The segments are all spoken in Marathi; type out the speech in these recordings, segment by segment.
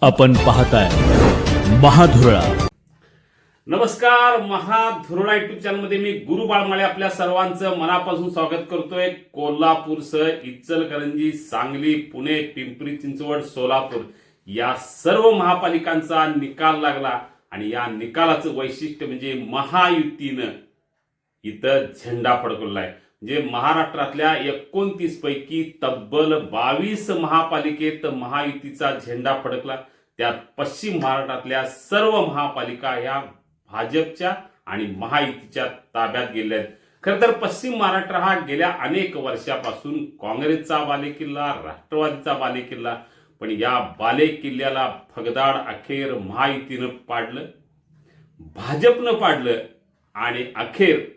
आपण पाहताय महाधुरळा. नमस्कार. महाधुरळा युट्यूब चॅनल मध्ये मी गुरु बाळमाळे आपल्या सर्वांचं मनापासून स्वागत करतोय. कोल्हापूरसह इचलकरंजी, सांगली, पुणे, पिंपरी चिंचवड, सोलापूर या सर्व महापालिकांचा निकाल लागला आणि या निकालाचं वैशिष्ट्य म्हणजे महायुतीनं इथं झेंडा फडकवलाय. म्हणजे महाराष्ट्रातल्या 29 पैकी तब्बल 22 महापालिकेत महायुतीचा झेंडा फडकला. त्यात पश्चिम महाराष्ट्रातल्या सर्व महापालिका या भाजपच्या आणि महायुतीच्या ताब्यात गेल्या आहेत. खरं तर पश्चिम महाराष्ट्र हा गेल्या अनेक वर्षापासून काँग्रेसचा बालेकिल्ला, राष्ट्रवादीचा बालेकिल्ला, पण या बालेकिल्ल्याला फगदाड अखेर महायुतीनं पाडलं, भाजपनं पाडलं आणि अखेर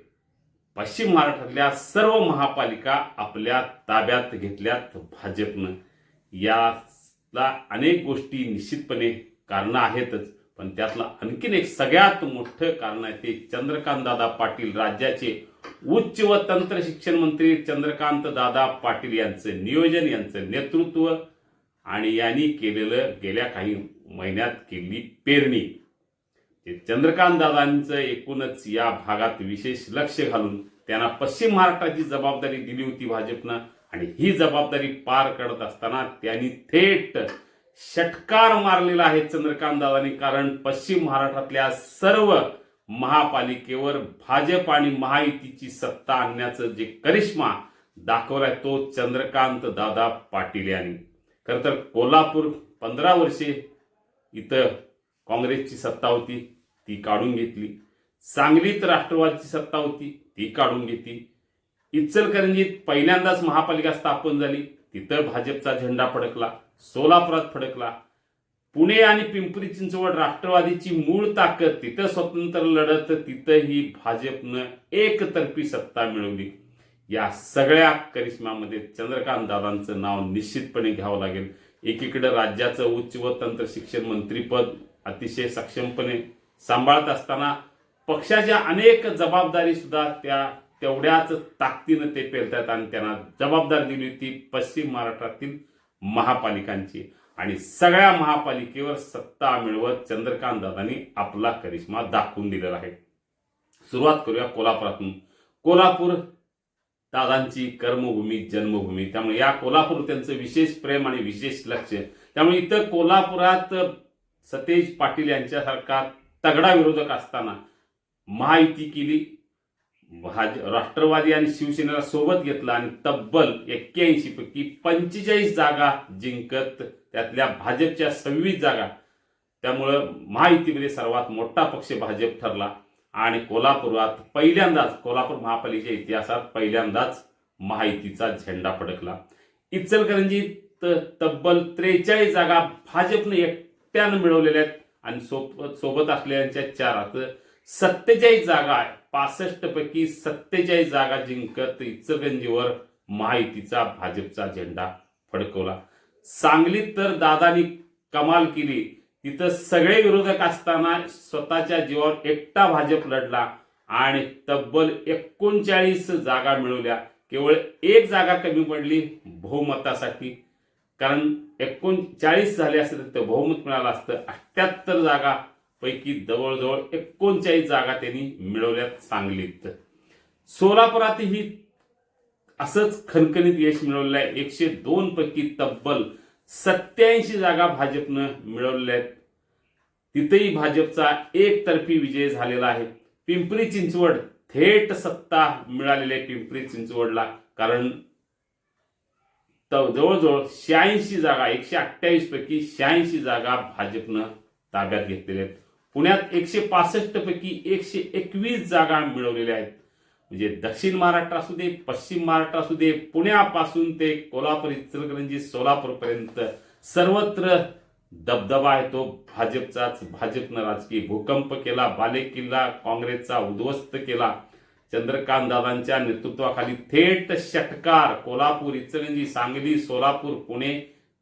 पश्चिम महाराष्ट्रातल्या सर्व महापालिका आपल्या ताब्यात घेतल्यात भाजपनं. याला अनेक गोष्टी निश्चितपणे कारणं आहेतच, पण त्यातलं आणखीन एक सगळ्यात मोठं कारण आहे ते चंद्रकांत दादा पाटील, राज्याचे उच्च व तंत्र शिक्षण मंत्री चंद्रकांत दादा पाटील यांचं नियोजन, यांचं नेतृत्व आणि यांनी केलेलं गेल्या काही महिन्यात केलेली पेरणी. चंद्रकांत दादांचं एकूणच या भागात विशेष लक्ष घालून त्यांना पश्चिम महाराष्ट्राची जबाबदारी दिली होती भाजपनं आणि ही जबाबदारी पार करत असताना त्यांनी थेट षटकार मारलेला आहे चंद्रकांत दादांनी. कारण पश्चिम महाराष्ट्रातल्या सर्व महापालिकेवर भाजप आणि महायुतीची सत्ता आणण्याचं जे करिश्मा दाखवलाय तो चंद्रकांत दादा पाटील यांनी. खरं तर कोल्हापूर 15 वर्षे इथं काँग्रेसची सत्ता होती, ती काढून घेतली. सांगलीत राष्ट्रवादीची सत्ता होती, ती काढून घेतली. इचलकरंजीत पहिल्यांदाच महापालिका स्थापन झाली, तिथं भाजपचा झेंडा फडकला. सोलापुरात फडकला. पुणे आणि पिंपरी चिंचवड राष्ट्रवादीची मूळ ताकद, तिथं स्वतंत्र लढत, तिथंही भाजपनं एकतर्फी सत्ता मिळवली. या सगळ्या करिश्म्यामध्ये चंद्रकांत दादांचं नाव निश्चितपणे घ्यावं लागेल. एकीकडे राज्याचं उच्च व तंत्र शिक्षण मंत्रीपद अतिशय सक्षमपणे सांभाळत असताना पक्षाच्या अनेक जबाबदारी सुद्धा त्या तेवढ्याच ताकदीनं ते पेलतात आणि त्यांना जबाबदारी दिली होती पश्चिम महाराष्ट्रातील महापालिकांची आणि सगळ्या महापालिकेवर सत्ता मिळवत चंद्रकांत दादांनी आपला करिश्मा दाखवून दिलेला आहे. सुरुवात करूया कोल्हापुरातून. कोल्हापूर दादांची कर्मभूमी, जन्मभूमी, त्यामुळे या कोल्हापूर त्यांचं विशेष प्रेम आणि विशेष लक्ष. त्यामुळे इथं कोल्हापुरात सतेज पाटील यांच्यासारखा तगडा विरोधक असताना महायुती केली. राष्ट्रवादी आणि शिवसेनेला सोबत घेतलं आणि तब्बल 81 पैकी 45 जागा जिंकत त्यातल्या भाजपच्या 26 जागा. त्यामुळं महायुतीमध्ये सर्वात मोठा पक्ष भाजप ठरला आणि कोल्हापुरात पहिल्यांदाच, कोल्हापूर महापालिकेच्या इतिहासात पहिल्यांदाच महायुतीचा झेंडा फडकला. इचलकरंजीत तब्बल 43 जागा भाजपने एकट्यानं मिळवलेल्या आहेत आणि सोबत असलेल्यांच्या 4 47 जागा, 65 पैकी 47 जागा जिंकत इचलकरंजीवर महायुतीचा भाजपचा झेंडा फडकवला. सांगलीत तर दादानी कमाल केली. तिथं सगळे विरोधक असताना स्वतःच्या जीवावर एकटा भाजप लढला आणि तब्बल 39 जागा मिळवल्या. केवळ 1 जागा कमी पडली बहुमतासाठी, कारण 39 झाले असते तर बहुमत मिळालं असतं. 78 जागा पैकी जवळजवळ 39 जागा त्यांनी मिळवल्यात सांगलीत. सोलापुरातही असंच खणखणीत यश मिळवलेलं आहे. 102 पैकी तब्बल 87 जागा भाजपनं मिळवलेल्या आहेत. तिथेही भाजपचा एकतर्फी विजय झालेला आहे. पिंपरी चिंचवड थेट सत्ता मिळालेली आहे पिंपरी चिंचवडला, कारण जवळजवळ 86 जागा, 128 पैकी 86 जागा भाजपनं ताब्यात घेतलेल्या आहेत. पुण्यात 165 पैकी 121 जागा मिळवलेल्या आहेत. म्हणजे दक्षिण महाराष्ट्र असू दे, पश्चिम महाराष्ट्र असू दे, पुण्यापासून ते कोल्हापूर, इचलकरंजी, सोलापूर पर्यंत सर्वत्र दबदबा आहे तो भाजपचाच. भाजपनं राजकीय भूकंप केला, बालेकिल्ला काँग्रेसचा उद्ध्वस्त केला. चंद्रकांत दादांच्या नेतृत्वाखाली थेट षटकार कोल्हापूर, इचलकरंजी, सांगली, सोलापूर, पुणे,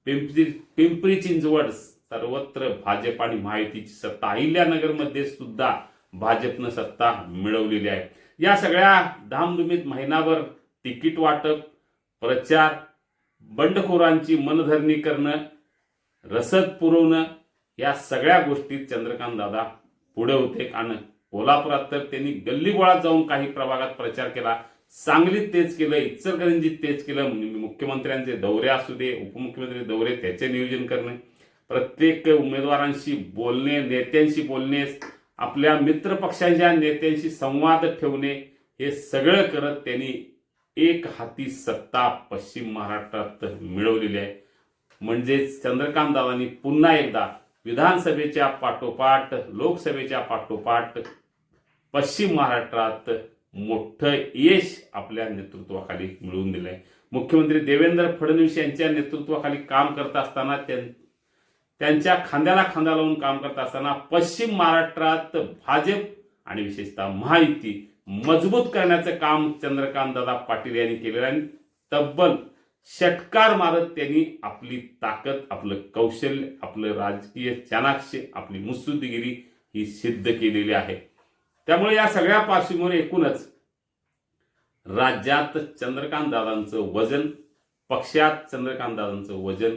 पिंपरी चिंचवड सर्वत्र भाजप आणि महायुतीची सत्ता. अहिल्यानगरमध्ये सुद्धा भाजपनं सत्ता मिळवलेली आहे. या सगळ्या धामधुमीत महिनाभर तिकीट वाटप, प्रचार, बंडखोरांची मनधरणी करणं, रसद पुरवणं, या सगळ्या गोष्टीत चंद्रकांत दादा पुढे होते. कारण कोल्हापुरात तर त्यांनी गल्लीबोळात जाऊन काही प्रभागात प्रचार केला, सांगलीत तेच केलं, इचलकरंजीत तेच केलं. मुख्यमंत्र्यांचे दौरे असू दे, उपमुख्यमंत्री दौरे, त्याचे नियोजन करणे, प्रत्येक उमेदवारांशी बोलणे, नेत्यांशी बोलणे, आपल्या मित्र पक्षांच्या नेत्यांशी संवाद ठेवणे, हे सगळं करत त्यांनी एक हाती सत्ता पश्चिम महाराष्ट्रात मिळवलेली आहे. म्हणजेच चंद्रकांत दादांनी पुन्हा एकदा विधानसभेच्या पाठोपाठ, लोकसभेच्या पाठोपाठ पश्चिम महाराष्ट्रात मोठं यश आपल्या नेतृत्वाखाली मिळवून दिलंय. मुख्यमंत्री देवेंद्र फडणवीस यांच्या नेतृत्वाखाली काम करत असताना, त्यांच्या खांद्याला खांदा लावून काम करत असताना पश्चिम महाराष्ट्रात भाजप आणि विशेषतः महायुती मजबूत करण्याचं काम चंद्रकांत दादा पाटील यांनी केलेलं आहे. तब्बल षटकार मारत त्यांनी आपली ताकद, आपलं कौशल्य, आपलं राजकीय चाणाक्ष, आपली मुत्सद्देगिरी ही सिद्ध केलेली आहे. त्यामुळे या सगळ्या पार्श्वभूमीवर एकूणच राज्यात चंद्रकांत दादांचं वजन, पक्षात चंद्रकांत दादांचं वजन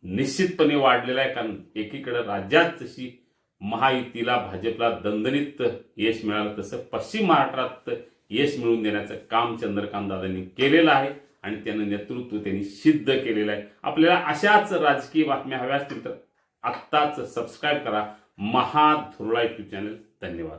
निश्चितपणे वाढलेलं आहे. कारण एकीकडे राज्यात जशी महायुतीला, भाजपला दणदणीत यश मिळालं, तसं पश्चिम महाराष्ट्रात यश मिळवून देण्याचं काम चंद्रकांत दादांनी केलेलं आहे आणि त्यानं नेतृत्व त्यांनी सिद्ध केलेलं आहे. आपल्याला अशाच राजकीय बातम्या हव्या असतील तर आत्ताच सबस्क्राईब करा महाधुरळा यूट्यूब चॅनल. धन्यवाद.